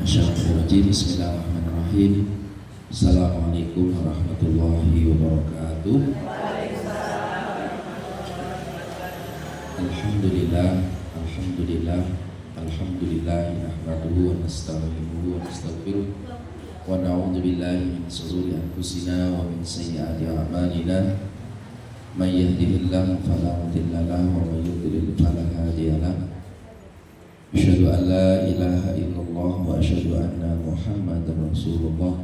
Bismillahirrahmanirrahim. Assalamualaikum warahmatullahi wabarakatuh. Alhamdulillah, alhamdulillah, alhamdulillah. Nahmaduhu wa nasta'inuhu wa nastaghfiruh wa na'udzu billahi min shururi anfusina wa min sayyiati a'malina. May yahdihillahu fala mudilla lahu wa may yudlil fala hadiya lahu. Asyhadu an la ilaha illallah wa asyhadu anna Muhammadar Rasulullah.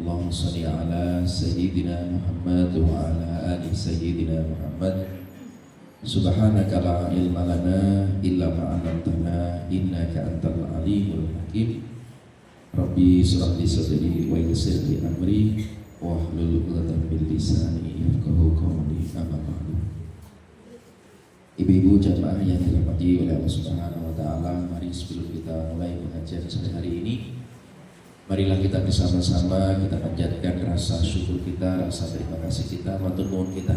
Allahumma shalli ala sayyidina Muhammad wa ala ali sayyidina Muhammad. Subhanaka la ilma lana illa ma 'allamtana innaka antal alimul hakim. Rabbi shrah li sadri wa yassir li amri wahlul 'uqdatam min lisani yafqahu qawli. Amma ba'du. Ibu-ibu jamaah yang dirahmati oleh Allah Subhanahu wa taala, mari sebelum kita mulai pengajian sore hari ini, marilah kita bersama-sama kita panjatkan rasa syukur kita, rasa terima kasih kita, matur nuwun kita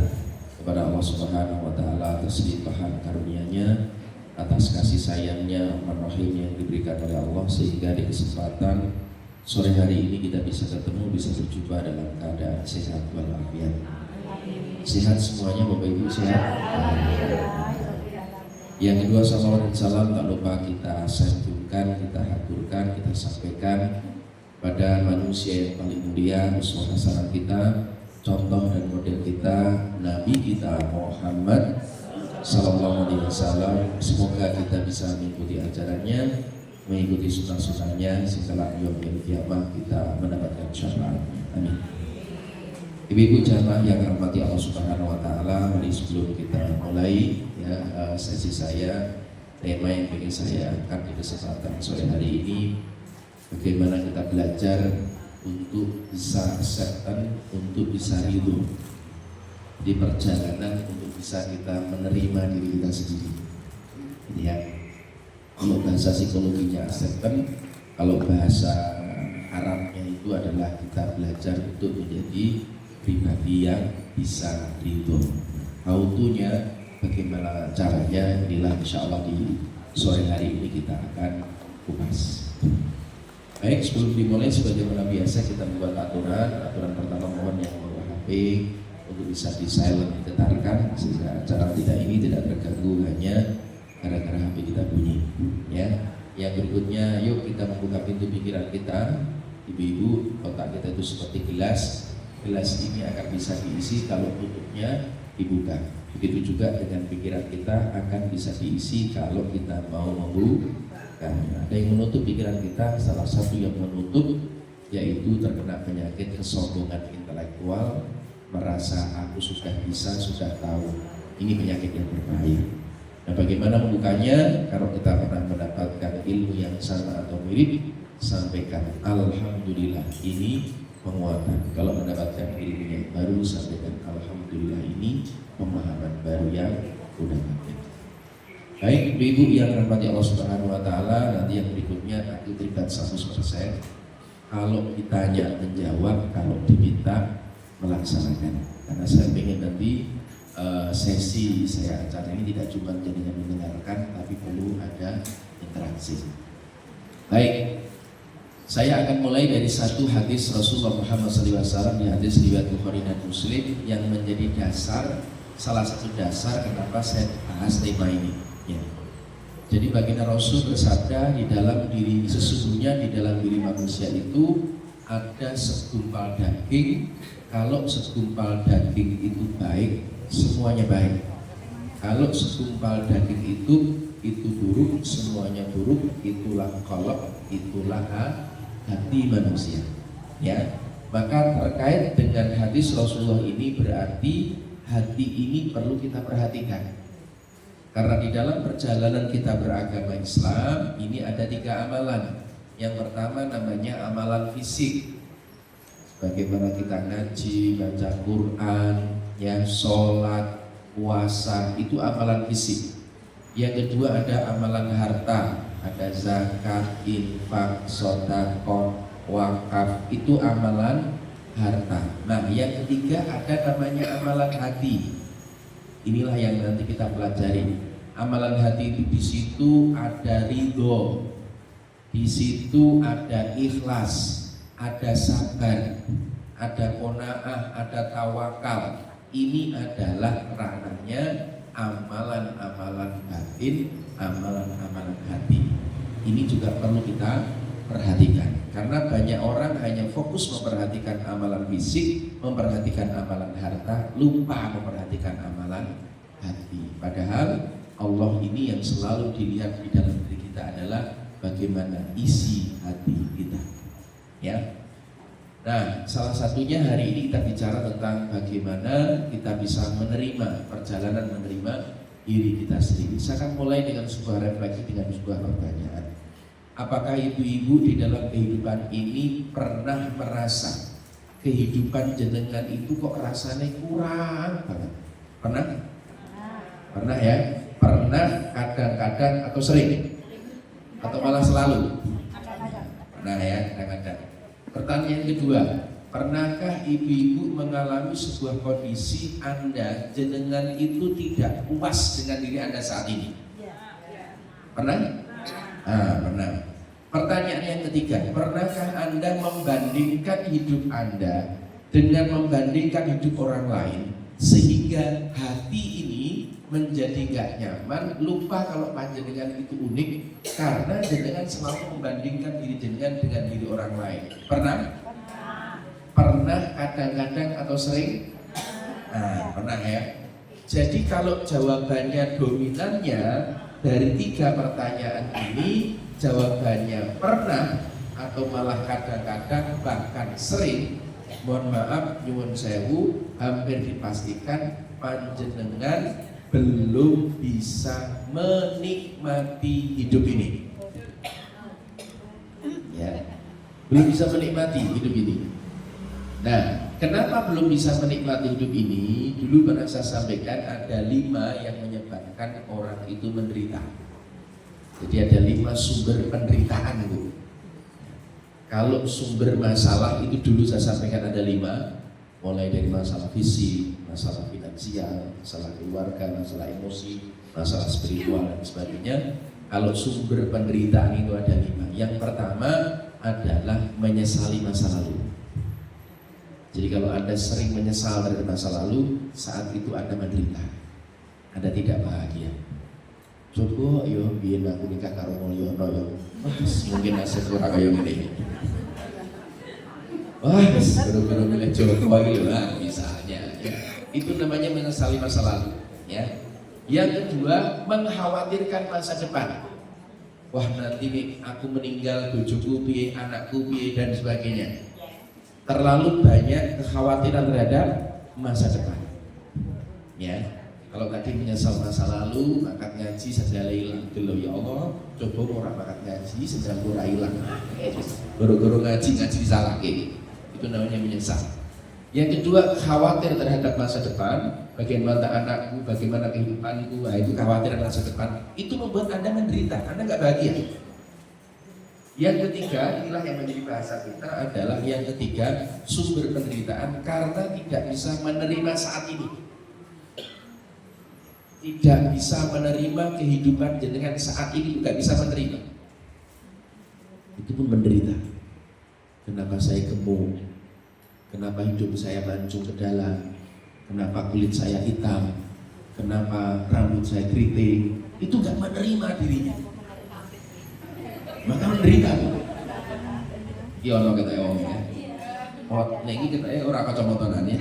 kepada Allah Subhanahu wa taala atas limpahan karunia-Nya, atas kasih sayangnya, rahmatnya yang diberikan oleh Allah, sehingga di kesempatan sore hari ini kita bisa ketemu, bisa berjumpa dalam keadaan sehat walafiat. Sehat semuanya Bapak Ibu, sehat. Yang kedua, salawat dan salam tak lupa kita sanjungkan, kita haturkan, kita sampaikan pada manusia yang paling mulia, uswah hasanah kita, contoh dan model kita, Nabi kita Muhammad sallallahu alaihi wasallam. Semoga kita bisa mengikuti ajarannya, mengikuti sunnah-sunnahnya, sehingga yaumil qiyamah kita mendapatkan syafaatnya. Amin. Ibu-ibu jamaah yang rahmati Allah Subhanahu wa taala, mari sebelum kita mulai sesi saya, tema yang ingin saya angkat di kesempatan sore hari ini, bagaimana kita belajar untuk bisa acceptance, untuk bisa ridho di perjalanan, untuk bisa kita menerima diri kita sendiri. Ini ya, kalau bahasa psikologinya acceptance, kalau bahasa Arabnya itu adalah kita belajar untuk menjadi pribadi yang bisa ridho. How to-nya, bagaimana caranya, inilah insya Allah di sore hari ini kita akan kupas. Baik, sebelum dimulai sebagaimana biasa kita membuat aturan pertama, mohon yang membawa HP untuk bisa di silent, ditetarkan sehingga acara tidak ini tidak terganggu hanya gara-gara HP kita bunyi. Ya, yang berikutnya, yuk kita membuka pintu pikiran kita. Ibu-ibu, otak kita itu seperti gelas. Gelas ini akan bisa diisi kalau tutupnya dibuka. Begitu juga dengan pikiran kita akan bisa diisi kalau kita mau membuka. Ada yang menutup pikiran kita, salah satu yang menutup yaitu terkena penyakit kesombongan intelektual, merasa aku sudah bisa, sudah tahu. Ini penyakit yang berbahaya. Nah, bagaimana membukanya? Kalau kita pernah mendapatkan ilmu yang sama atau mirip, sampaikan alhamdulillah, ini penguatan. Kalau mendapatkan ilmu yang baru, sampaikan alhamdulillah, ini pemahaman baru yang udah ada. Baik, ibu-ibu yang rahmati Allah Subhanahu wa taala, nanti yang berikutnya aku terlibat 100%. Kalau ditanya menjawab, kalau diminta melaksanakan. Karena saya ingin nanti sesi saya acara ini tidak cuma jadinya mendengarkan, tapi perlu ada interaksi. Baik, saya akan mulai dari satu hadis Rasulullah Muhammad SAW, di hadis riwayat Bukhari dan Muslim, yang menjadi dasar, salah satu dasar kenapa saya bahas tema ini. Ya. Jadi baginda Rasul bersabda, di dalam diri, sesungguhnya di dalam diri manusia itu ada segumpal daging. Kalau segumpal daging itu baik, semuanya baik. Kalau segumpal daging itu buruk, semuanya buruk. Itulah qalb, itulah hati manusia. Ya, maka terkait dengan hadis Rasulullah ini berarti hati ini perlu kita perhatikan. Karena di dalam perjalanan kita beragama Islam ini ada 3 amalan. Yang pertama namanya amalan fisik. Bagaimana kita ngaji, baca Quran, ya, sholat, puasa, itu amalan fisik. Yang kedua ada amalan harta, ada zakat, infak, sedekah, wakaf, itu amalan harta. Nah, yang ketiga ada namanya amalan hati. Inilah yang nanti kita pelajari. Amalan hati itu di situ ada ridho. Di situ ada ikhlas, ada sabar, ada qanaah, ada tawakal. Ini adalah ranahnya amalan-amalan batin, amalan-amalan hati. Ini juga perlu kita perhatikan, karena banyak orang hanya fokus memperhatikan amalan fisik, memperhatikan amalan harta, lupa memperhatikan amalan hati. Padahal Allah ini yang selalu dilihat di dalam diri kita adalah bagaimana isi hati kita, ya. Nah, salah satunya hari ini kita bicara tentang bagaimana kita bisa menerima perjalanan menerima diri kita sendiri. Saya akan mulai dengan sebuah refleksi, dengan sebuah pertanyaan. Apakah ibu-ibu di dalam kehidupan ini pernah merasa kehidupan jenengan itu kok rasanya kurang banget? Pernah? Pernah ya? Pernah, kadang-kadang, atau sering? Atau malah selalu? Pernah ya, kadang-kadang. Pertanyaan kedua, pernahkah ibu-ibu mengalami sebuah kondisi Anda jenengan itu tidak puas dengan diri Anda saat ini? Pernah? Pernah. Pertanyaan yang ketiga, pernahkah Anda membandingkan hidup Anda dengan membandingkan hidup orang lain sehingga hati ini menjadi gak nyaman, lupa kalau panjenengan itu unik karena jenengan selalu membandingkan diri jenengan dengan diri orang lain? Pernah? Pernah, kadang-kadang, atau sering? Pernah ya. Jadi kalau jawabannya dominannya dari 3 pertanyaan ini, jawabannya pernah atau malah kadang-kadang bahkan sering, mohon maaf nyuwun sewu, hampir dipastikan panjenengan belum bisa menikmati hidup ini. Ya, belum bisa menikmati hidup ini. Nah, kenapa belum bisa menikmati hidup ini? Dulu pernah saya sampaikan ada 5 yang menyebabkan orang itu menderita. Jadi ada 5 sumber penderitaan itu. Kalau sumber masalah itu dulu saya sampaikan ada 5, mulai dari masalah fisik, masalah finansial, masalah keluarga, masalah emosi, masalah spiritual dan sebagainya. Kalau sumber penderitaan itu ada 5. Yang pertama adalah menyesali masa lalu. Jadi kalau Anda sering menyesal dari masa lalu, saat itu Anda menderita, Anda tidak bahagia. Coba yo biyen aku nikah karo Mulyono yo. Mungkin nasib ora kaya ngene. Baru-baru milih Joko gitu lah misalnya ya. Itu namanya menyesali masa lalu ya. Yang kedua, mengkhawatirkan masa depan. Wah, nanti nih aku meninggal, bojoku piye, anakku piye dan sebagainya. Terlalu banyak kekhawatiran terhadap masa depan. Ya. Kalau tadi menyesal masa lalu, maka ngaji sedaya ilang dulu ya Allah. Coba orang makat ngaji sedang ora ilang. Guru-guru ngaji disalahke. Itu namanya menyesal. Yang kedua, khawatir terhadap masa depan. Bagaimana anakku, bagaimana kehidupanku, itu khawatir masa depan. Itu membuat Anda menderita, Anda nggak bahagia. Yang ketiga, inilah yang menjadi bahasa kita adalah yang ketiga, sumber penderitaan karena tidak bisa menerima saat ini. Tidak bisa menerima kehidupan jenengan saat ini, tidak bisa menerima. Itu pun menderita. Kenapa saya gemuk? Kenapa hidup saya mancung ke dalam? Kenapa kulit saya hitam? Kenapa rambut saya keriting? Itu gak menerima dirinya, maka menderita. Iya ono kita ya. Nah ini kita orang kacamotonan ya.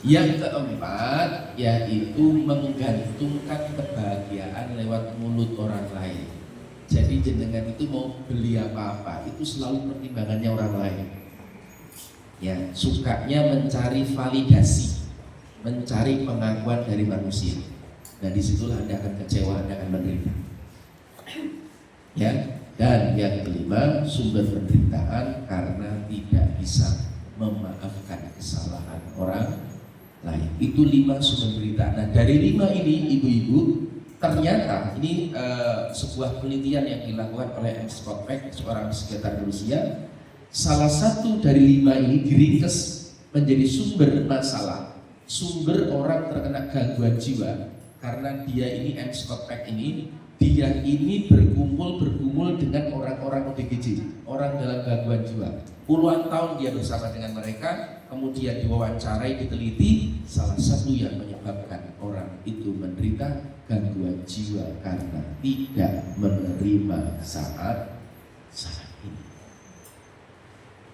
Yang keempat yaitu menggantungkan kebahagiaan lewat mulut orang lain. Jadi jenengan itu mau beli apa-apa itu selalu pertimbangannya orang lain. Ya, sukanya mencari validasi, mencari pengakuan dari manusia. Nah disitulah Anda akan kecewa, Anda akan menderita. Ya, dan yang kelima, sumber penderitaan karena tidak bisa memaafkan kesalahan orang lain. Itu 5 sumber penderitaan. Nah dari 5 ini ibu-ibu, ternyata ini sebuah penelitian yang dilakukan oleh M. Scott Peck, seorang psikiater Rusia. Salah satu dari 5 ini diringkes menjadi sumber masalah, sumber orang terkena gangguan jiwa. Karena dia ini M. Scott Peck ini dia ini bergumul dengan orang-orang ODGJ, orang dalam gangguan jiwa. Puluhan tahun dia bersama dengan mereka, kemudian diwawancarai, diteliti, salah satu yang menyebabkan orang itu menderita gangguan jiwa karena tidak menerima saat ini.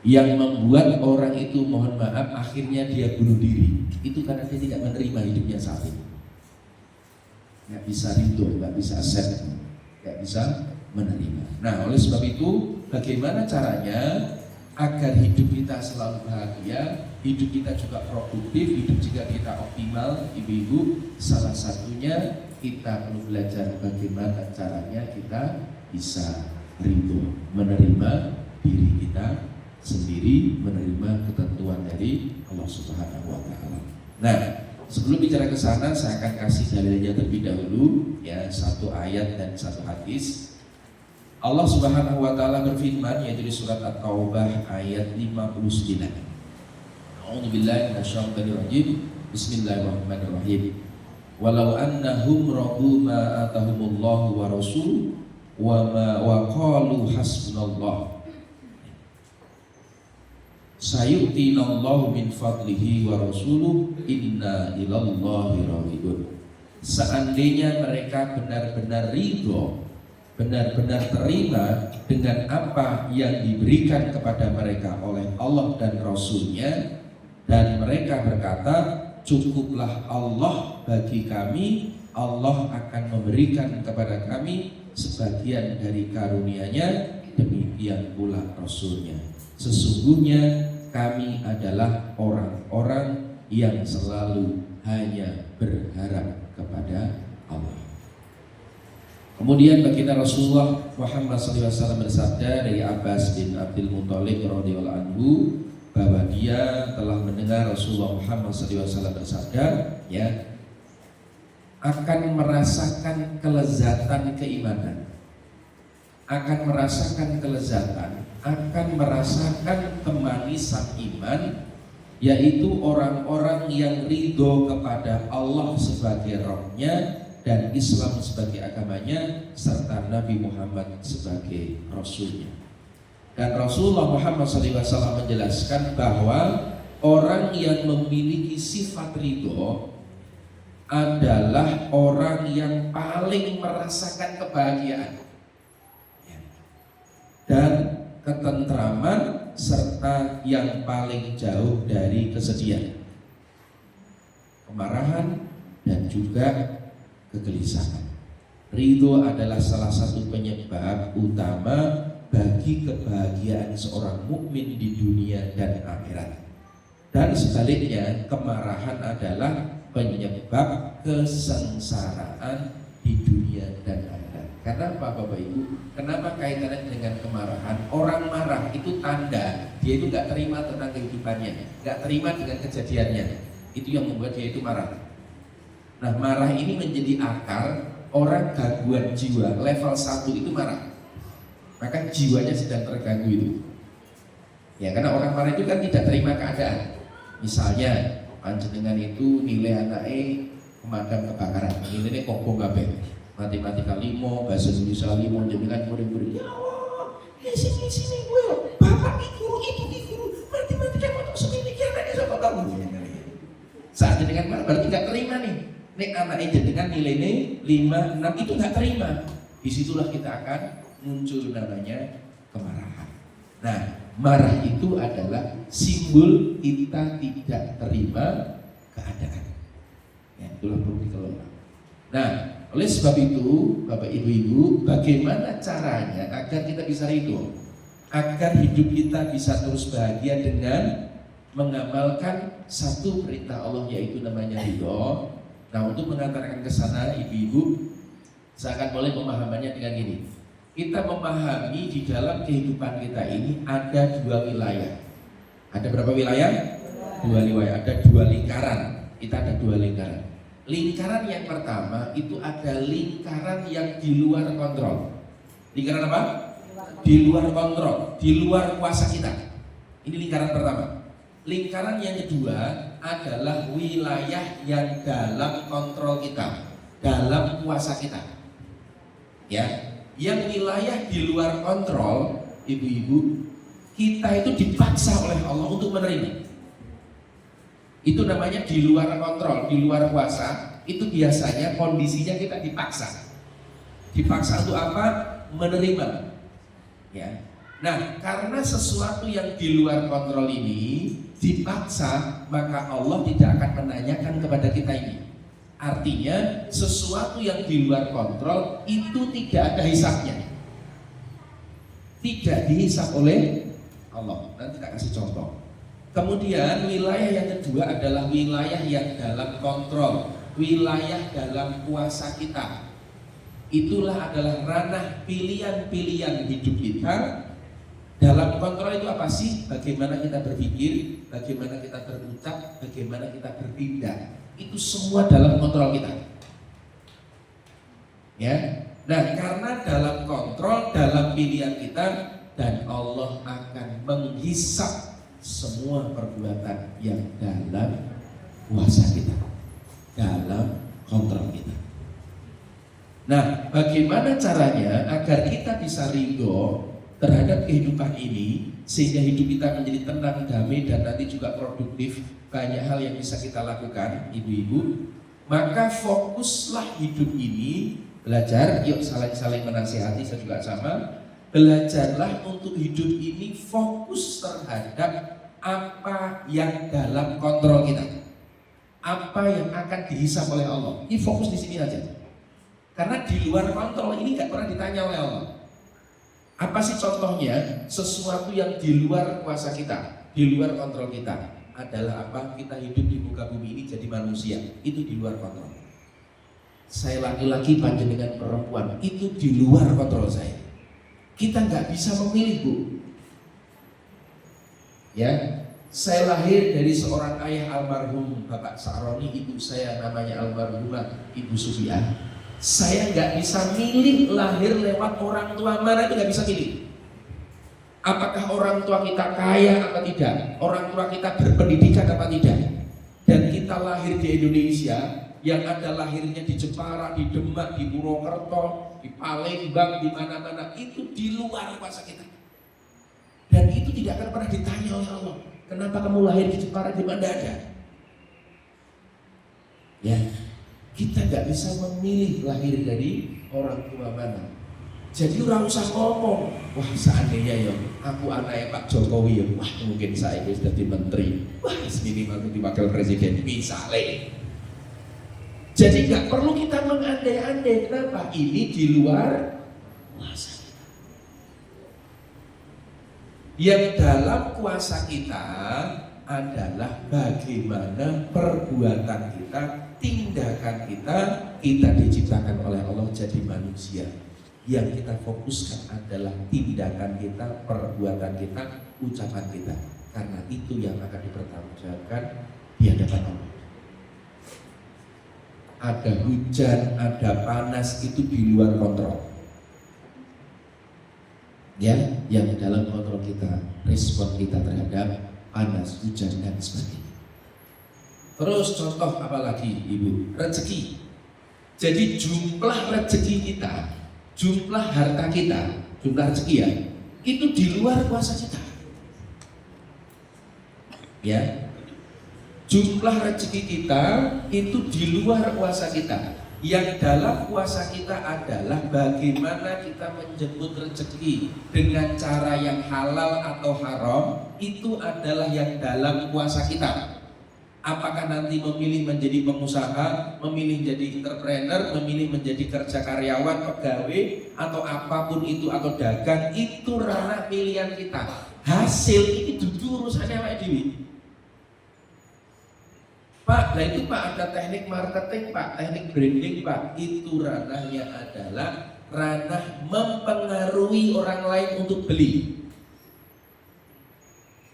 Yang membuat orang itu, mohon maaf, akhirnya dia bunuh diri, itu karena dia tidak menerima hidupnya saat ini. Nggak bisa ridho, nggak bisa accept, nggak bisa menerima. Nah, oleh sebab itu, bagaimana caranya agar hidup kita selalu bahagia, hidup kita juga produktif, hidup juga kita optimal, ibu-ibu? Salah satunya kita perlu belajar bagaimana caranya kita bisa ridho, menerima diri kita sendiri, menerima ketentuan dari Allah Subhanahu wa Ta'ala. Nah, sebelum bicara ke sana, saya akan kasih dalilnya terlebih dahulu, ya, satu ayat dan satu hadis. Allah Subhanahu wa Ta'ala berfirman, yaitu di surat At-Taubah ayat 59. A'udzubillahi minasyaitonir rajim. Bismillahirrahmanirrahim. Walau annahum radu ma atahumullahu wa rasul wa qalu hasbunallah sayu'tinallahu min fadlihi wa rasuluh inna ilallahi raghibun. Seandainya mereka benar-benar ridho, benar-benar terima dengan apa yang diberikan kepada mereka oleh Allah dan Rasulnya, dan mereka berkata, cukuplah Allah bagi kami, Allah akan memberikan kepada kami sebagian dari karunia-Nya, demikian pula Rasulnya. Sesungguhnya kami adalah orang-orang yang selalu hanya berharap kepada Allah. Kemudian baginda Rasulullah Muhammad SAW bersabda dari Abbas bin Abdul Muthalib radhiyallahu anhu, bahwa dia telah mendengar Rasulullah Muhammad SAW bersabda, ya, akan merasakan kelezatan keimanan, akan merasakan kelezatan, akan merasakan kemanisan iman, yaitu orang-orang yang ridho kepada Allah sebagai Rabb-Nya dan Islam sebagai agamanya, serta Nabi Muhammad sebagai Rasulnya. Dan Rasulullah Muhammad SAW menjelaskan bahwa orang yang memiliki sifat ridho adalah orang yang paling merasakan kebahagiaan dan ketentraman, serta yang paling jauh dari kesedihan, kemarahan, dan juga kegelisahan. Ridho adalah salah satu penyebab utama bagi kebahagiaan seorang mukmin di dunia dan akhirat. Dan sebaliknya, kemarahan adalah penyebab kesengsaraan di dunia dan akhirat. Kenapa Bapak Ibu? Kenapa kaitannya dengan kemarahan? Orang marah itu tanda dia itu gak terima tentang kehidupannya, gak terima dengan kejadiannya. Itu yang membuat dia itu marah. Nah, marah ini menjadi akar orang gangguan jiwa level 1 itu marah. Maka jiwanya sedang terganggu itu. Ya, karena orang marah itu kan tidak terima keadaan. Misalnya, panjenengan itu nilai anaknya pemadam kebakaran, nilainya kobong kabeh. Matematika 5, bahasa Indonesia 5, jenengan murid-murid. Ya Allah, sini gue. Bapak guru, ibu guru, matematika kok semini anaknya sama kamu. Saat jenengan marah berarti nggak terima nih. Nek anaknya jenengan nilainya 5, 6 itu nggak terima. Disitulah kita akan muncul namanya kemarahan. Nah, marah itu adalah simbol kita tidak terima keadaan. Ya, itulah perlu dikelola. Nah, oleh sebab itu, Bapak Ibu-ibu, bagaimana caranya agar kita bisa ridho, agar hidup kita bisa terus bahagia dengan mengamalkan satu perintah Allah, yaitu namanya ridho. Nah, untuk mengantarkan ke sana, Ibu-ibu, saya akan mulai pemahamannya dengan gini. Kita memahami di dalam kehidupan kita ini ada 2 wilayah. Ada berapa wilayah? 2 wilayah. Ada 2 lingkaran. Kita ada 2 lingkaran. Lingkaran yang pertama itu ada lingkaran yang di luar kontrol. Lingkaran apa? Di luar kontrol, di luar kuasa kita. Ini lingkaran pertama. Lingkaran yang kedua adalah wilayah yang dalam kontrol kita, dalam kuasa kita. Ya, yang wilayah di luar kontrol, ibu-ibu, kita itu dipaksa oleh Allah untuk menerima. Itu namanya di luar kontrol, di luar kuasa. Itu biasanya kondisinya kita dipaksa. Dipaksa untuk apa? Menerima. Ya. Nah, karena sesuatu yang di luar kontrol ini dipaksa, maka Allah tidak akan menanyakan kepada kita ini. Artinya sesuatu yang di luar kontrol itu tidak ada hisabnya, tidak dihisab oleh Allah. Nanti tak kasih contoh. Kemudian wilayah yang kedua adalah wilayah yang dalam kontrol, wilayah dalam kuasa kita. Itulah adalah ranah pilihan-pilihan hidup kita. Dalam kontrol itu apa sih? Bagaimana kita berpikir, bagaimana kita berucap, bagaimana kita bertindak. Itu semua dalam kontrol kita. Ya. Nah, karena dalam kontrol, dalam pilihan kita, dan Allah akan menghisap semua perbuatan yang dalam kuasa kita, dalam kontrol kita. Nah, bagaimana caranya agar kita bisa ridho terhadap kehidupan ini, sehingga hidup kita menjadi tenang, damai, dan nanti juga produktif? Banyak hal yang bisa kita lakukan, ibu-ibu. Maka fokuslah hidup ini, belajar, yuk saling-saling menasihati, saya juga sama. Belajarlah untuk hidup ini fokus terhadap apa yang dalam kontrol kita, apa yang akan dihisab oleh Allah. Ini fokus di sini aja. Karena di luar kontrol ini nggak pernah ditanya oleh Allah. Apa sih contohnya? Sesuatu yang di luar kuasa kita, di luar kontrol kita adalah apa? Kita hidup di muka bumi ini jadi manusia, itu di luar kontrol. Saya laki-laki, panjenengan perempuan, itu di luar kontrol saya. Kita nggak bisa memilih, Bu. Ya, saya lahir dari seorang ayah almarhum Bapak Sa'roni, ibu saya namanya almarhumah Ibu Sufiah. Saya nggak bisa milih lahir lewat orang tua mana, itu nggak bisa pilih. Apakah orang tua kita kaya apa tidak, orang tua kita berpendidikan apa tidak. Dan kita lahir di Indonesia, yang ada lahirnya di Jepara, di Demak, di Purwokerto, di Palembang, di mana-mana, itu di luar kuasa kita. Dan itu tidak akan pernah ditanya oleh Allah. Kenapa kamu lahir di Jepara, di mana ada? Ya. Kita nggak bisa memilih lahir dari orang tua mana. Jadi orang usah ngomong, wah seandainya ya aku anaknya Pak Jokowi ya, wah mungkin saya sudah jadi menteri, wah minimal jadi wakil presiden misalnya. Jadi nggak perlu kita mengandai-andai. Kenapa? Ini di luar kuasa kita. Yang dalam kuasa kita adalah bagaimana perbuatan kita, tindakan kita. Kita diciptakan oleh Allah jadi manusia. Yang kita fokuskan adalah tindakan kita, perbuatan kita, ucapan kita. Karena itu yang akan dipertanggungjawabkan di hadapan Allah. Ada hujan, ada panas, itu di luar kontrol. Ya, yang dalam kontrol kita, respon kita terhadap panas, hujan, dan sebagainya. Terus contoh apa lagi, Ibu? Rezeki. Jadi jumlah rezeki kita, jumlah harta kita, jumlah rezeki ya, itu di luar kuasa kita. Ya, jumlah rezeki kita itu di luar kuasa kita. Yang dalam kuasa kita adalah bagaimana kita menjemput rezeki dengan cara yang halal atau haram. Itu adalah yang dalam kuasa kita. Apakah nanti memilih menjadi pengusaha, memilih menjadi entrepreneur, memilih menjadi kerja karyawan, pegawai, atau apapun itu, atau dagang, itu ranah pilihan kita. Hasil ini duduk urusannya Pak Dewi. Pak, nah itu Pak ada teknik marketing Pak, teknik branding Pak. Itu ranahnya adalah ranah mempengaruhi orang lain untuk beli.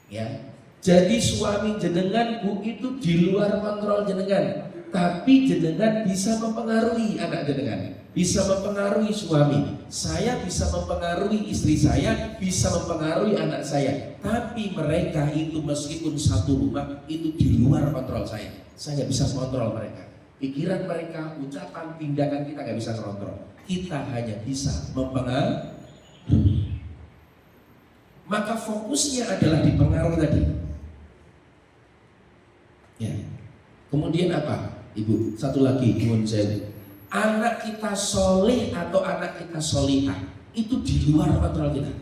Ya. Jadi suami jenengan, Bu, itu di luar kontrol jenengan, tapi jenengan bisa mempengaruhi anak jenengan, bisa mempengaruhi suami. Saya bisa mempengaruhi istri saya, bisa mempengaruhi anak saya. Tapi mereka itu meskipun satu rumah, itu di luar kontrol saya. Saya nggak bisa kontrol mereka. Pikiran mereka, ucapan, tindakan kita nggak bisa kontrol. kita hanya bisa mempengaruhi. Maka fokusnya adalah di pengaruh tadi. Ya. Kemudian apa? Ibu, satu lagi, anak kita soleh atau anak kita solihah itu di luar kontrol kita.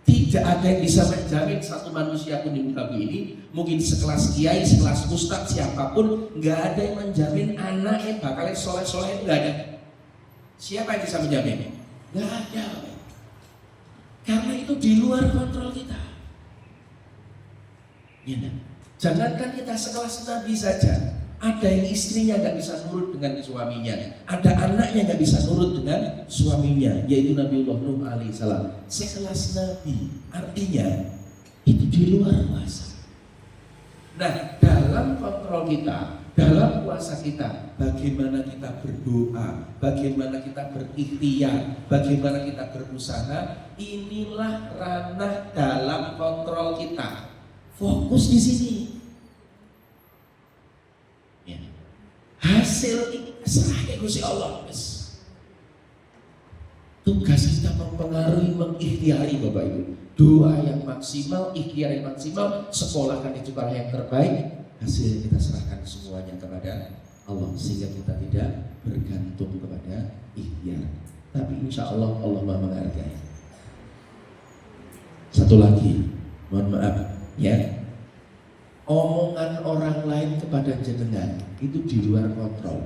Tidak ada yang bisa menjamin satu manusia pun di muka bumi ini, mungkin sekelas kiai, sekelas ustadz, siapapun, nggak ada yang menjamin anaknya bakal soleh-soleh, itu nggak ada. Siapa yang bisa menjamin? Nggak ada. Karena itu di luar kontrol kita. Ya, jangankan kita sekelas Nabi saja, ada yang istrinya nggak bisa nurut dengan suaminya, ada anaknya nggak bisa nurut dengan suaminya, yaitu Nabiullah Nuh alaihissalam. Sekelas Nabi, artinya itu di luar kuasa. Nah, dalam kontrol kita, dalam kuasa kita, bagaimana kita berdoa, bagaimana kita berikhtiar, bagaimana kita berusaha, inilah ranah dalam kontrol kita. Fokus di sini. Ya. Hasil ini serahnya Gusti Allah. Tugas kita mempengaruhi, mengikhtiari Bapak Ibu. Doa yang maksimal, ikhtiar yang maksimal, sekolahkan itu sekolah yang terbaik. Hasil kita serahkan semuanya kepada Allah, sehingga kita tidak bergantung kepada ikhtiar. Tapi insya Allah Allah menghargai. Satu lagi, mohon maaf ya, omongan orang lain kepada jenengan itu di luar kontrol.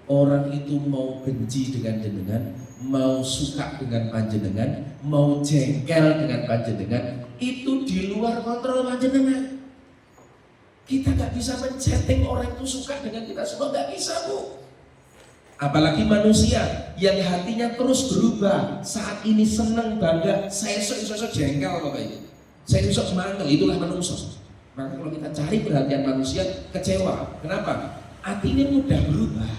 Orang itu mau benci dengan jenengan, mau suka dengan panjenengan, mau jengkel dengan panjenengan, itu di luar kontrol panjenengan. Kita gak bisa men-setting orang itu suka dengan kita semua, gak bisa Bu. Apalagi manusia yang hatinya terus berubah. Saat ini senang, bangga, saya esok jengkel Bapak Ibu. Saya esok mangkel, itulah manusia. Maka kalau kita cari perhatian manusia, kecewa. Kenapa? Hati ini mudah berubah.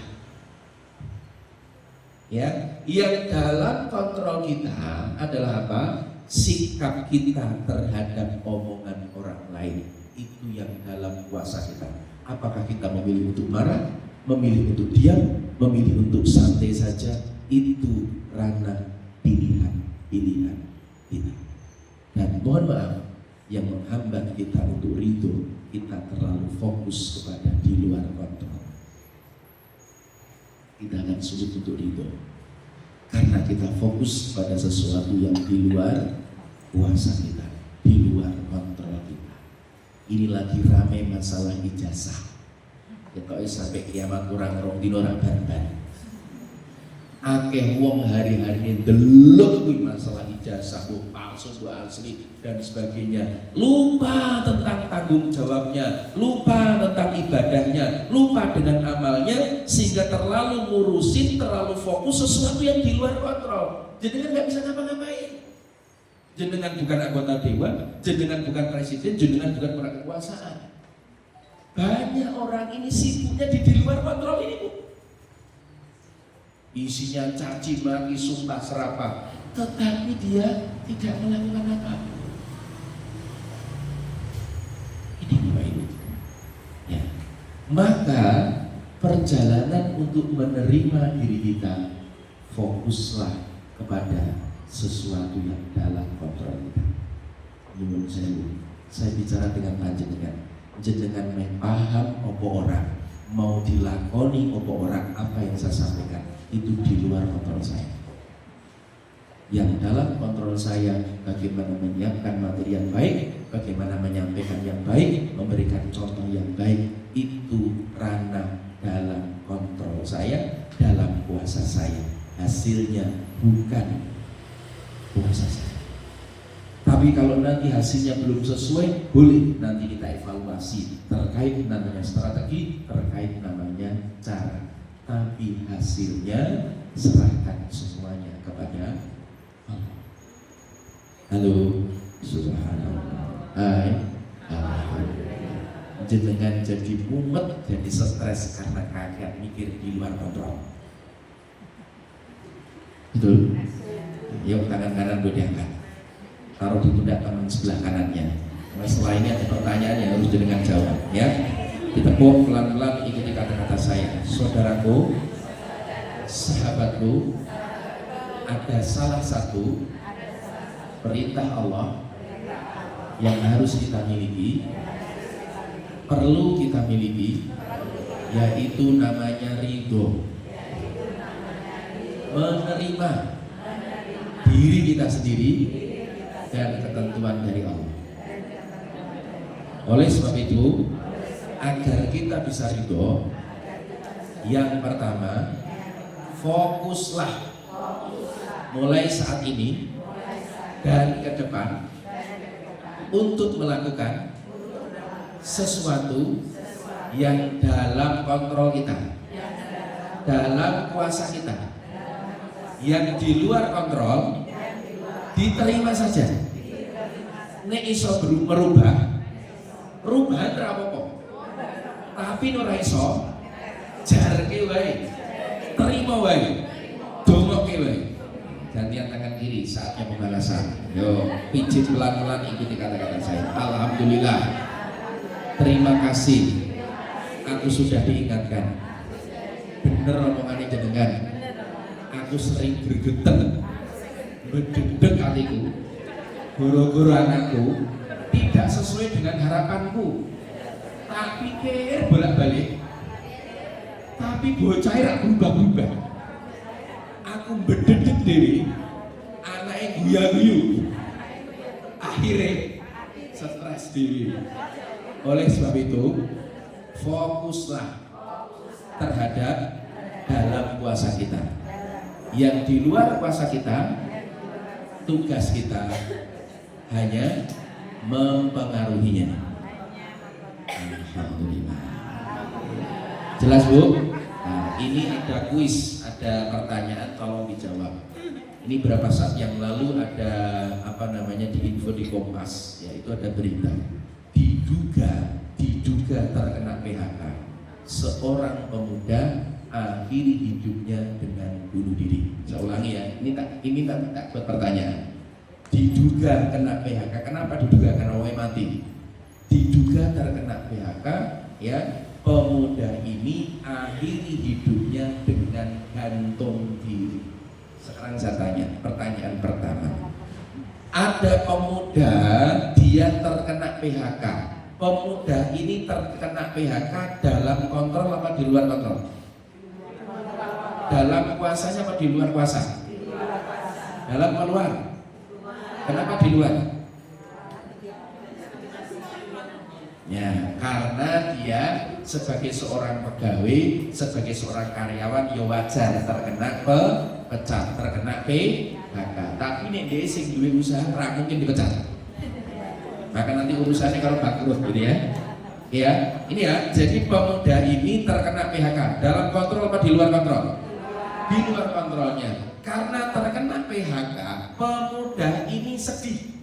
Ya, yang dalam kontrol kita adalah apa? Sikap kita terhadap omongan orang lain. Itu yang dalam kuasa kita. Apakah kita memilih untuk marah, memilih untuk diam, memilih untuk santai saja? Itu ranah pilihan kita. Dan mohon maaf, yang menghambat kita untuk ridho, kita terlalu fokus kepada di luar kontrol. Kita akan sulit untuk ridho karena kita fokus pada sesuatu yang di luar kuasa kita, di luar kontrol kita. Ini lagi ramai masalah ijazah. Ya kok sampai kiamat kurang rong dino ora bareng. Akeh wong hari-hari delok kuwi masalah ijazah, bu palsu, bu asli dan sebagainya. Lupa tentang tanggung jawabnya, lupa tentang ibadahnya, lupa dengan amalnya, sehingga terlalu ngurusin, terlalu fokus sesuatu yang di luar kontrol. Jenengan nggak bisa ngapa-ngapain. Jenengan bukan anggota dewan, jenengan bukan presiden, jenengan bukan orang kekuasaan. Banyak orang ini sibuknya di luar kontrol ini, Bu. Isinya caci maki, sumpah serapah, tetapi dia tidak melakukan apa-apa. Ini Bapak Ibu. Ya. Maka perjalanan untuk menerima diri kita, fokuslah kepada sesuatu yang dalam kontrol kita. Nyuwun sewu, saya bicara dengan panjenengan, jenengan paham opo orang, mau dilakoni opo orang, apa yang saya sampaikan itu di luar kontrol saya. Yang dalam kontrol saya, bagaimana menyiapkan materi yang baik, bagaimana menyampaikan yang baik, memberikan contoh yang baik, itu ranah dalam kontrol saya, dalam kuasa saya. Hasilnya bukan kuasa saya. Tapi kalau nanti hasilnya belum sesuai, boleh nanti kita evaluasi terkait namanya strategi, terkait namanya cara. Tapi hasilnya serahkan semuanya kepada Allah. Halo, subhanallah. Hai, alhamdulillah. Jenengan jadi mumet, jadi stres karena kagak mikir di luar kontrol. Betul? Yuk tangan kanan gue diangkat, taruh di pundak tangan sebelah kanannya. Nah, setelah ini ada pertanyaan yang harus jenengan jawab, ya. Ditepuk pelan-pelan, ikuti kata-kata saya. Saudaraku, sahabatku, ada salah satu perintah Allah yang harus kita miliki, perlu kita miliki, yaitu namanya ridho. Menerima diri kita sendiri dan ketentuan dari Allah. Oleh sebab itu, agar kita bisa ridho, yang pertama, fokuslah mulai saat ini dan ke depan untuk melakukan sesuatu yang dalam kontrol kita, dalam kuasa kita. Yang di luar kontrol diterima saja. Nek iso merubah, perubahan ra apa-apa. Tapi ora iso jarke wae, terima wae, dongoke wae. Gantian tangan kiri, saatnya pembalasan. Yo, pijit pelan-pelan, ikuti kata-kata saya. Alhamdulillah, terima kasih, aku sudah diingatkan. Bener omongannya jenengan. Aku sering bergetar, berdedek hatiku, goro-goro anakku tidak sesuai dengan harapanku. Tapi pikir bolak-balik, tapi bocah rak berubah-ubah. Aku berdedek dewi, anaknya guya-guyu, akhirnya stres dewi. Oleh sebab itu, fokuslah terhadap dalam kuasa kita. Yang di luar kuasa kita, tugas kita hanya mempengaruhinya. Alhamdulillah. Jelas Bu? Nah, ini ada kuis, ada pertanyaan, tolong dijawab. Ini berapa saat yang lalu ada di info di Kompas, yaitu ada berita diduga terkena PHK. Seorang pemuda akhiri hidupnya dengan bunuh diri. Saya ulangi ya, ini tak buat pertanyaan. Diduga kena PHK, kenapa diduga? Karena orangnya mati. Diduga terkena PHK, ya, pemuda ini akhiri hidupnya dengan gantung diri. Sekarang saya tanya, pertanyaan pertama. Ada pemuda, dia terkena PHK. Pemuda ini terkena PHK dalam kontrol apa di luar kontrol? Dalam kuasanya apa di luar kuasa? Dalam apa luar? Kenapa di luar? Ya, karena dia sebagai seorang pegawai, sebagai seorang karyawan, ya wajar terkena pecat, terkena PHK. Tapi nek dia sing duwe usaha ra mungkin dipecat. Maka nanti urusannya kalau bangkrut gitu ya. Ya, ini ya. Jadi pemuda ini terkena PHK dalam kontrol apa di luar kontrol? Di luar kontrolnya. Karena terkena PHK, pemuda ini sedih.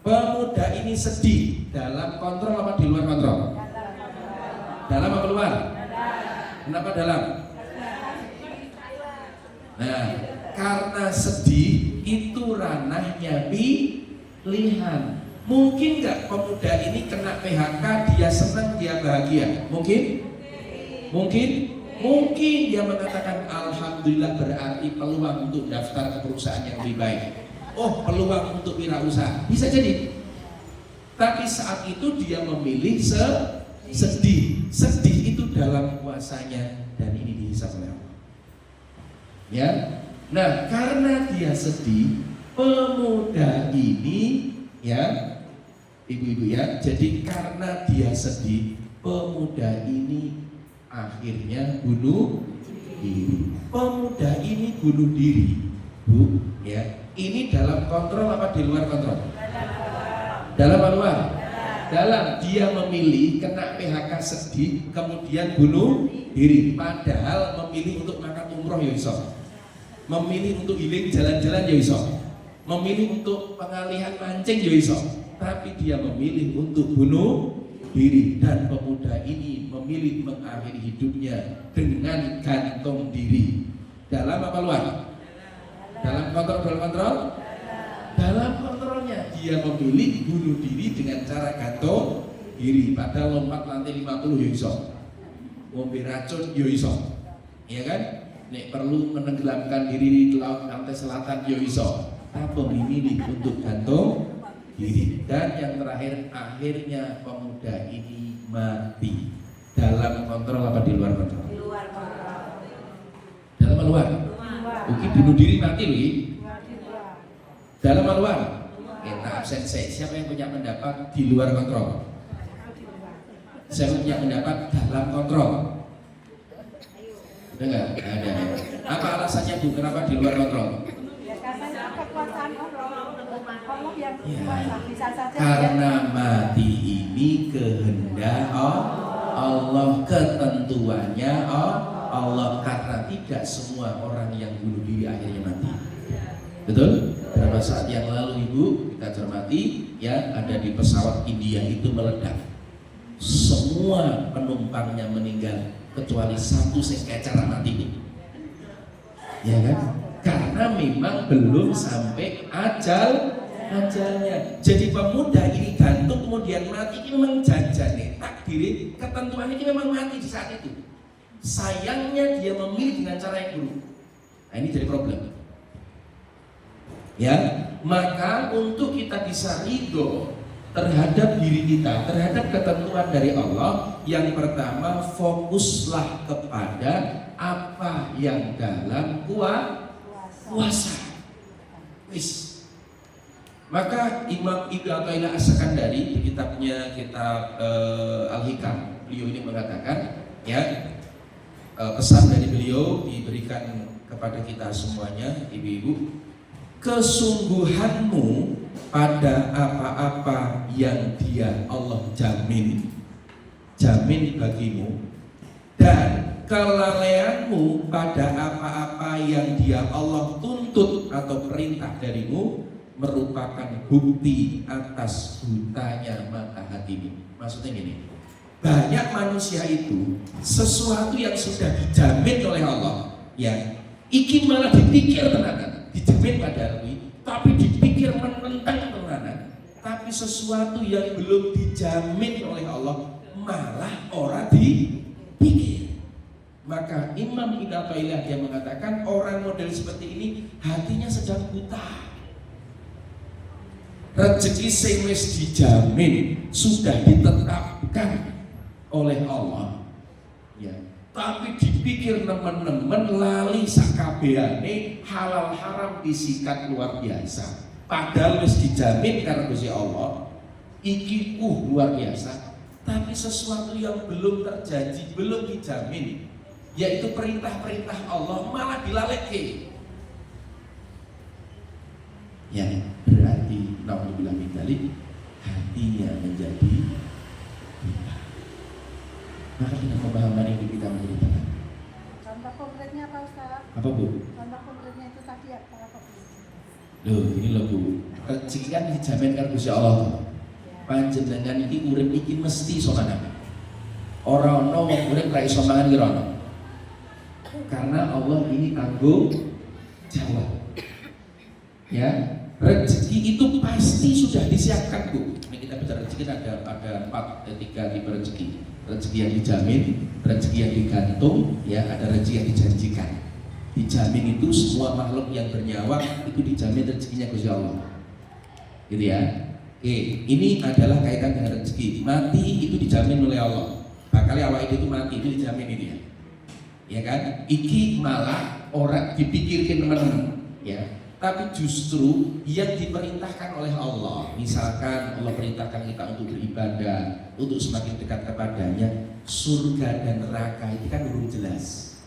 Pemuda ini sedih dalam kontrol apa di luar kontrol? Dalam apa luar? Kenapa dalam? Nah, karena sedih itu ranahnya pilihan. Mungkin nggak pemuda ini kena PHK, dia senang, dia bahagia? Mungkin? Mungkin? Mungkin dia mengatakan alhamdulillah, berarti peluang untuk daftar ke perusahaan yang lebih baik. Oh, peluang untuk wirausaha. Bisa jadi. Tapi saat itu dia memilih sedih. Sedih itu dalam kuasanya dan ini dihisab oleh Allah. Ya. Nah, karena dia sedih, pemuda ini ya, ibu-ibu ya, jadi karena dia sedih, pemuda ini akhirnya bunuh diri. Pemuda ini bunuh diri, Bu, ya. Ini dalam kontrol apa di luar kontrol? Dalam apa luar? Dalam. Dia memilih kena PHK sedih, kemudian bunuh diri. Padahal memilih untuk makan umroh ya iso. Memilih untuk healing jalan-jalan ya iso. Memilih untuk pengalihan mancing ya iso. Tapi dia memilih untuk bunuh diri. Dan pemuda ini memilih mengakhiri hidupnya dengan gantung diri. Dalam apa luar? Dalam kontrol? Dalam kontrolnya. Dia memilih bunuh diri dengan cara gantung diri. Padahal lompat lantai 50 ya iso. Ngombe racun ya iso. Iya kan? nek perlu menenggelamkan diri di laut pantai selatan yo iso. Tapi memilih untuk gantung diri. Dan yang terakhir, akhirnya pemuda ini mati. Dalam kontrol apa di luar kontrol? Di luar kontrol. Dalam apa luar? Mungkin bunuh diri mati loh. Dalam apa luar? Kita absen saya. Siapa yang punya pendapat di luar kontrol? Saya punya pendapat dalam kontrol. Ada nggak? Ada. Apa alasannya Bu? Kenapa di luar kontrol? Ya karena kekuasaan Allah yang kuasa, bisa saja. Karena mati ini kehendak Allah, ketentuannya Allah, karena tidak semua orang yang bunuh diri akhirnya mati. Betul? Beberapa saat yang lalu Ibu kita cermati ya, ada di pesawat India itu meledak. Semua penumpangnya meninggal kecuali satu sekecara mati. Ya kan? Karena memang belum sampai ajalnya. Jadi pemuda ini gantung kemudian mati, ini memang jajane takdir, ketentuan ini memang mati di saat itu. Sayangnya dia memilih dengan cara yang buruk. Nah, ini jadi problem. Ya, maka untuk kita bisa ridho terhadap diri kita, terhadap ketentuan dari Allah, yang pertama fokuslah kepada apa yang dalam kuasa. Wis. Maka Imam Ibnu Athaillah As-Sakandari di kitabnya kitab Al-Hikam, beliau ini mengatakan ya, pesan dari beliau diberikan kepada kita semuanya, ibu-ibu, kesungguhanmu pada apa-apa yang dia Allah jamin bagimu, dan kelalaianmu pada apa-apa yang dia Allah tuntut atau perintah darimu merupakan bukti atas butanya mata hatimu. Maksudnya gini, banyak manusia itu sesuatu yang sudah dijamin oleh Allah ya, iki malah dipikir tenanan, dijamin pada lui, tapi dipikir menentang tenanan. Tapi sesuatu yang belum dijamin oleh Allah malah orang dipikir. Maka Imam Ibnu Athaillah dia mengatakan orang model seperti ini hatinya sedang buta. Rezeki sing wis dijamin, sudah ditetapkan oleh Allah ya, tapi dipikir nemen-nemen lali sakabehane, halal haram disikat luar biasa. Padahal wis dijamin karena Gusti Allah iki luar biasa, tapi sesuatu yang belum terjadi, belum dijamin, yaitu perintah-perintah Allah malah dilaleke. Ya, berarti naudzubillah min dzalik, hatinya menjadi buta. Maka kita pemahaman ini kita menjadi tenang. Contoh konkretnya apa Ustaz? Apa Bu? Contoh konkretnya itu tadi ya, apa? Loh, ini loh Bu, rezeki kan dijamin kan Gusti Allah. Panjenengan iki urip iki mesti iso mangan. Ora ono wong urip ra iso mangan ki rono. Karena Allah ini tanggung jawab. Ya, rezeki itu pasti sudah disiapkan Bu. Ini kita bicara rezeki ada 3 tipe rezeki. Rezeki yang dijamin, rezeki yang digantung, ya, ada rezeki yang dijanjikan. Dijamin itu semua makhluk yang bernyawa itu dijamin rezekinya Gusti Allah. Gitu ya. Oke, ini adalah kaitan dengan rezeki. Mati itu dijamin oleh Allah. Bakal awak itu mati itu dijamin ini ya. Ya kan? Iki malah orang dipikirkan teman-teman, ya. Tapi justru yang diperintahkan oleh Allah, misalkan Allah perintahkan kita untuk beribadah, untuk semakin dekat kepadanya, surga dan neraka itu kan belum jelas,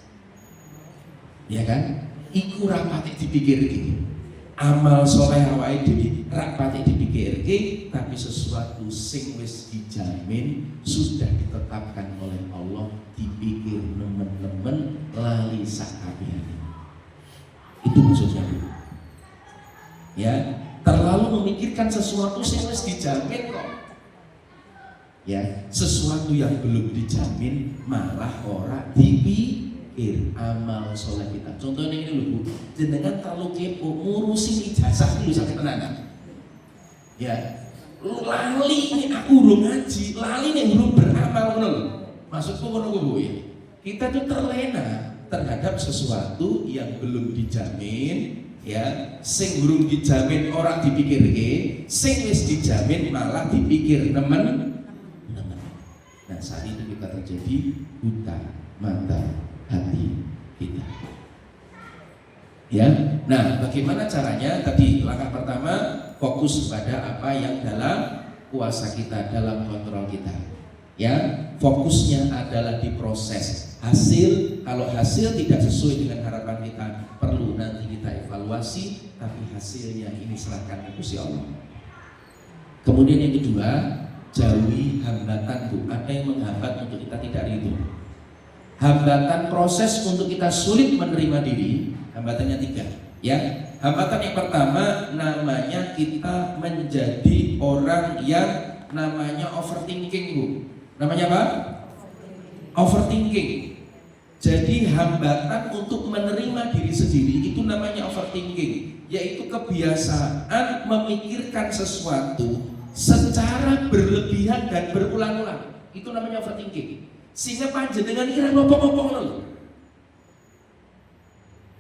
ya kan? Iku rapati dipikir gini, amal soleh awake dhewe rapati dipikir gini, tapi sesuatu sing wis dijamin sudah ditetapkan oleh Allah, dipikir nemen-nemen lali sakabehane. Itu maksudnya. Ya, terlalu memikirkan sesuatu yang harus dijamin kok. Ya, sesuatu yang belum dijamin malah orang dipikir amal soleh kita. Contohnya ini loh Bu, jenengan terlalu kepo ngurusin ijazah dulu sampai tenanan. Ya, lali ini aku urung ngaji, lali ini urung beramal ngono. Maksudku ngono Bu ya. Kita tuh terlena terhadap sesuatu yang belum dijamin, ya, sing burung dijamin orang dipikir, sing wis dijamin malah dipikir temen. Nah, saat itu kita terjadi buta mata hati kita. Ya, nah bagaimana caranya? Tadi langkah pertama fokus pada apa yang dalam kuasa kita, dalam kontrol kita. Ya, fokusnya adalah di proses. Hasil, kalau hasil tidak sesuai dengan harapan kita, perlu nanti kita evaluasi, tapi hasilnya ini serahkan ke Gusti Allah. Kemudian yang kedua, jauhi hambatan, Bu. Ada yang menghambat untuk kita tidak ridho. Hambatan proses untuk kita sulit menerima diri, hambatannya 3. Ya, hambatan yang pertama namanya kita menjadi orang yang namanya overthinking, Bu. Namanya apa? Overthinking. Jadi hambatan untuk menerima diri sendiri itu namanya overthinking, yaitu kebiasaan memikirkan sesuatu secara berlebihan dan berulang-ulang. Itu namanya overthinking. Sehingga panjenengan kira ngopong-ngopong loh.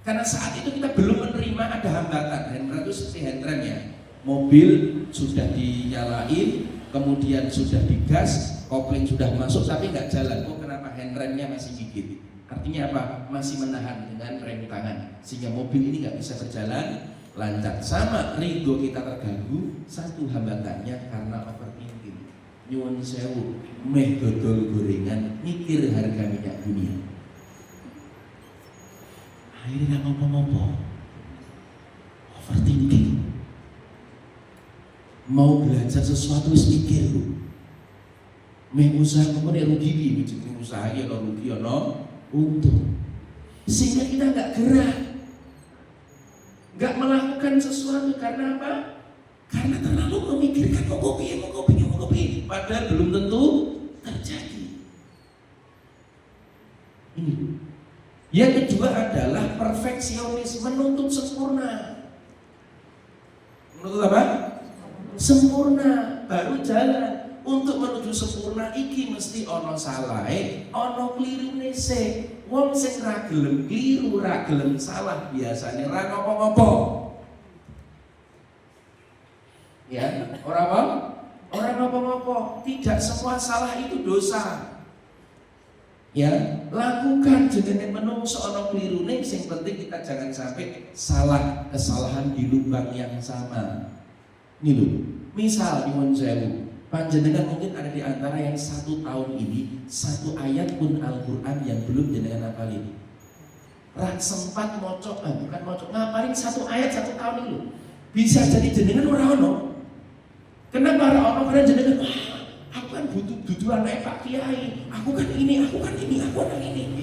Karena saat itu kita belum menerima ada hambatan. Handrem itu seperti handrem ya. Mobil sudah dinyalain, kemudian sudah digas, kopling sudah masuk tapi nggak jalan. Kok kenapa handremnya masih gigit? Artinya apa? Masih menahan dengan rem tangan, sehingga mobil ini nggak bisa berjalan lancar. Sama ridho kita terganggu, satu hambatannya karena overthinking. Nyuwun sewu, meh dodol gorengan, mikir harga minyak dunia. Akhirnya ngomong-ngomong, overthinking. Mau belajar sesuatu wis mikir lu. Meh usaha kemudian rugi nih, bikin usaha ya no rugi ya no untung. Sehingga kita nggak gerak, nggak melakukan sesuatu karena apa? Karena terlalu memikirkan mau kopi. Padahal belum tentu terjadi. Ini. Yang kedua adalah perfeksionis, menuntut sempurna. Menuntut apa? Sempurna, baru jalan. Untuk menuju sempurna iki mesti ono salahe, ono klirune se. Wong sing ra gelem kliru, ra gelem salah biasane ra ngopo-ngopo. Ya, ora apa? Ora ngopo-ngopo. Tidak semua salah itu dosa. Ya, lakukan jenenge menungso ono klirune, sing penting kita jangan sampai salah kesalahan di lubang yang sama. Ini loh. Misal nyuwun sewu, panjenengan mungkin ada di antara yang 1 tahun ini 1 ayat pun Al-Quran yang belum jenengan hafalin. Sempat mocok, bukan mocok, ngapalin 1 ayat 1 tahun itu. Bisa jadi jenengan ora ono. Kenapa ora ono? Karena jenengan, aku kan butuh anak Pak Kiai. Aku kan ini, aku anak ini.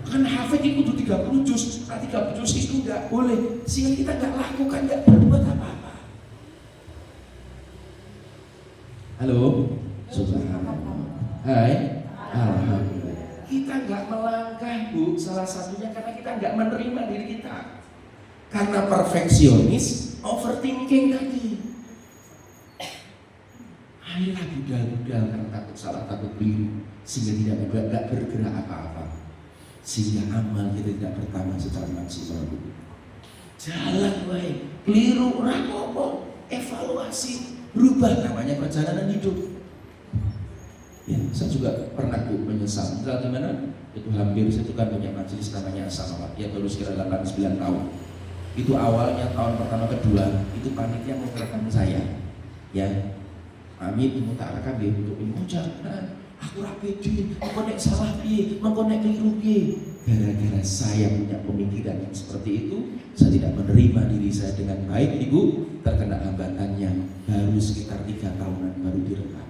Kan hafid itu kudu 30 juz, 30 juz itu enggak boleh. Sehingga kita enggak lakukan, enggak berbuat apa-apa. Halo, subhanallah. Hai, alhamdulillah. Kita nggak melangkah, Bu. Salah satunya karena kita nggak menerima diri kita. Karena perfeksionis, overthinking tadi. Akhirnya budal-budal karena takut salah, takut keliru, sehingga tidak bergerak apa-apa. Sehingga amal kita tidak bertambah secara maksimal. Jalan, wae, keliru, rapopo, evaluasi. Berubah, namanya perjalanan hidup. Ya, saya juga pernah menyesal. Misal gimana? Itu hampir saya itu kan punya majelis namanya As-Samawat. Ya baru sekitar 8-9 tahun. Itu awalnya tahun pertama kedua itu panitia mau merekam saya. Ya, Amin mau tak rekam dia untuk jangan. Aku rapedi, aku nek salah piye, aku nek keliru piye. Gara-gara saya punya pemikiran yang seperti itu, saya tidak menerima diri saya dengan baik, Ibu, terkena hambatannya. Baru sekitar 3 tahunan baru direkam.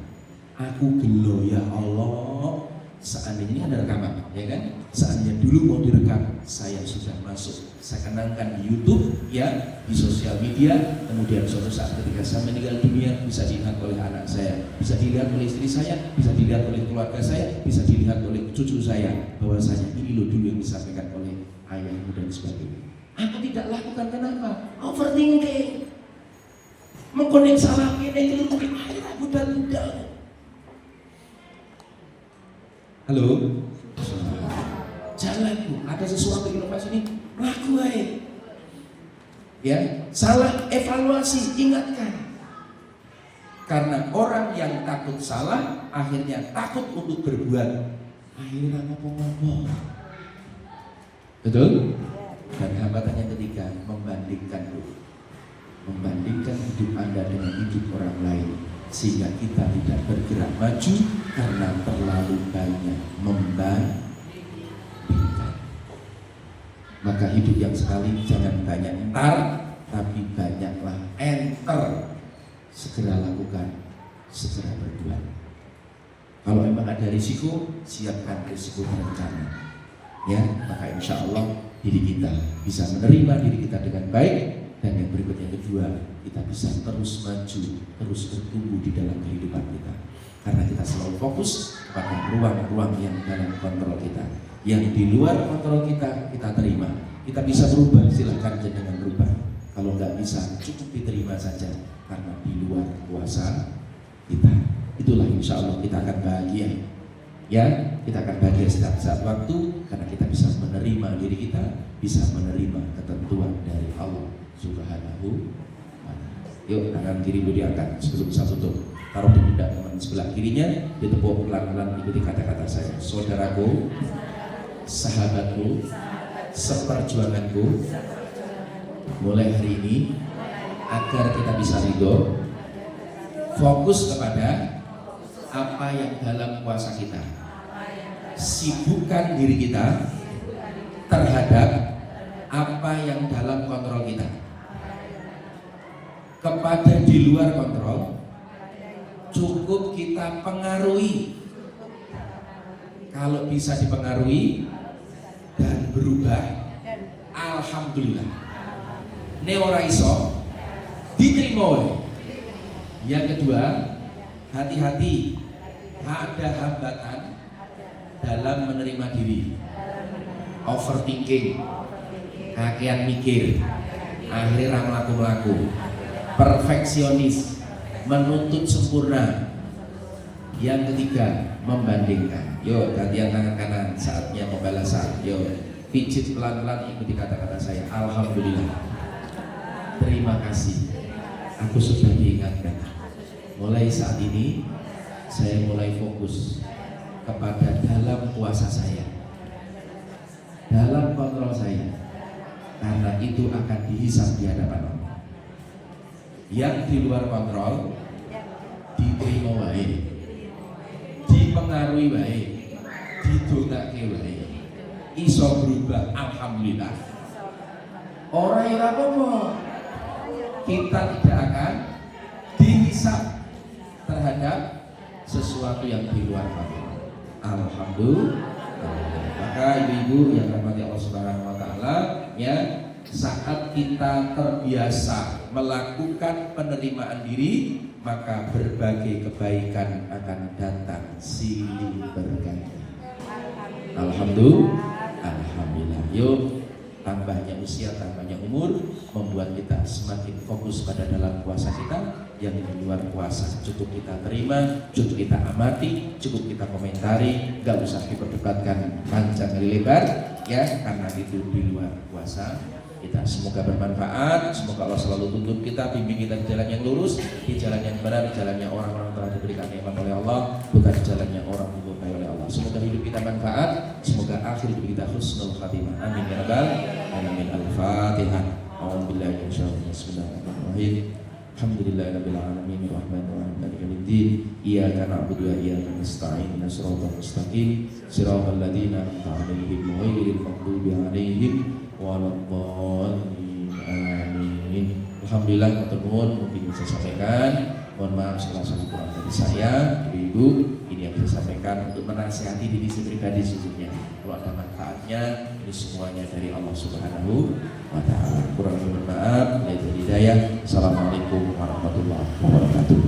Aku gelo ya Allah. Seandainya ini ada rekaman, ya kan? Seandainya dulu mau direkam, saya sudah masuk. Saya kenangkan di YouTube, ya, di sosial media. Kemudian suatu saat ketika saya meninggal dunia, bisa dilihat oleh anak saya, bisa dilihat oleh istri saya, bisa dilihat oleh keluarga saya, bisa dilihat oleh cucu saya. Bahwasanya ini loh dulu yang disampaikan oleh ayahmu dan sebagainya. Aku tidak lakukan, kenapa? Overthinking. Mengkonek salah ini itu akhirnya budal-budal. Halo. Jalan, Bu. ada sesuatu inovasi ini, laku aja. Ya, salah evaluasi, ingatkan. Karena orang yang takut salah akhirnya takut untuk berbuat. Akhirnya ngomong-ngomong. Betul? Dan hambatan yang ketiga, membandingkan dulu. Membandingkan hidup Anda dengan hidup orang lain, sehingga kita tidak bergerak maju karena terlalu banyak membandingkan. Maka hidup yang sekali jangan banyak entar, tapi banyaklah enter. Segera lakukan, segera berbuat. Kalau memang ada risiko, siapkan risiko berencana. Ya, maka insya Allah diri kita bisa menerima diri kita dengan baik. Dan yang berikutnya kedua, kita bisa terus maju, terus bertumbuh di dalam kehidupan kita. Karena kita selalu fokus pada ruang-ruang yang dalam kontrol kita. Yang di luar kontrol kita, kita terima. Kita bisa berubah, silahkan jangan berubah. Kalau nggak bisa, cukup diterima saja. Karena di luar kuasa kita. Itulah insya Allah kita akan bahagia. Ya, kita akan bahagia setiap saat waktu. Karena kita bisa menerima diri kita, bisa menerima ketentuan dari Allah Subhanahu wa ta'ala. Yuk, tangan kiri dulu diangkat sebelum saya tutup. Taruh di pundak teman sebelah kirinya, ditepuk pelan-pelan, ikuti kata-kata saya. Saudaraku, sahabatku, seperjuanganku, mulai hari ini agar kita bisa ridho, fokus kepada apa yang dalam kuasa kita. Sibukkan diri kita terhadap apa yang dalam kontrol kita. Kepada di luar kontrol, cukup kita pengaruhi. Kalau bisa dipengaruhi dan berubah, alhamdulillah. Ne ora iso diterima oleh. Yang kedua, hati-hati, ada hambatan dalam menerima diri. Overthinking, kakean mikir, akhirnya melaku-melaku, perfeksionis, menuntut sempurna. Yang ketiga, membandingkan. Yuk, gantian tangan kanan, saatnya pembalasan. Yuk, pijit pelan-pelan, ikuti kata-kata saya. Alhamdulillah, terima kasih, aku sudah diingatkan. Mulai saat ini, saya mulai fokus kepada dalam kuasa saya, dalam kontrol saya, karena itu akan dihisab di hadapan Allah. Yang di luar kontrol diterima wae, dipengaruhi wae, didongake wae, iso berubah, alhamdulillah. Ora ya ora apa-apa, kita tidak akan dihisab terhadap sesuatu yang di luar kontrol. Alhamdulillah. Maka ibu-ibu yang dirahmati Allah Subhanahu wa taala, ya, saat kita terbiasa melakukan penerimaan diri, maka berbagai kebaikan akan datang silih berganti. Alhamdulillah. Yuk, tambahnya usia, tambahnya umur membuat kita semakin fokus pada dalam kuasa kita. Yang di luar kuasa cukup kita terima, cukup kita amati, cukup kita komentari, gak usah diperdebatkan panjang kali lebar, ya, karena itu di luar kuasa kita. Semoga bermanfaat, semoga Allah selalu tuntun kita, bimbing kita di jalan yang lurus, di jalan yang benar, di jalannya orang-orang telah diberikan nikmat oleh Allah, bukan di jalannya orang dimurkai oleh Allah. Semoga hidup kita manfaat, semoga akhir hidup kita husnul khatimah. Amin ya rabbal alamin. Al-Fatihah. A'udzubillahi minasyaitonir rajim. Bismillahirrahmanirrahim. Alhamdulillahirabbil alamin arrahmanir rahim maliki yaumiddin. Iyyaka na'budu wa iyyaka nasta'in. Ihdinas siratal mustaqim. Shiratal ladzina an'amta 'alaihim ghairil maghdubi 'alaihim waladdallin. Amin. Alhamdulillah, matur nuwun mungkin bisa sampaikan. Mohon maaf salah kurang dari saya, Ibu. Ini yang bisa sampaikan untuk menasihati diri pribadi sesungguhnya. Kalau ada manfaatnya, ini semuanya dari Allah Subhanahu wa ta'ala. Kurang mohon maaf, hidayah. Assalamualaikum warahmatullahi wabarakatuh.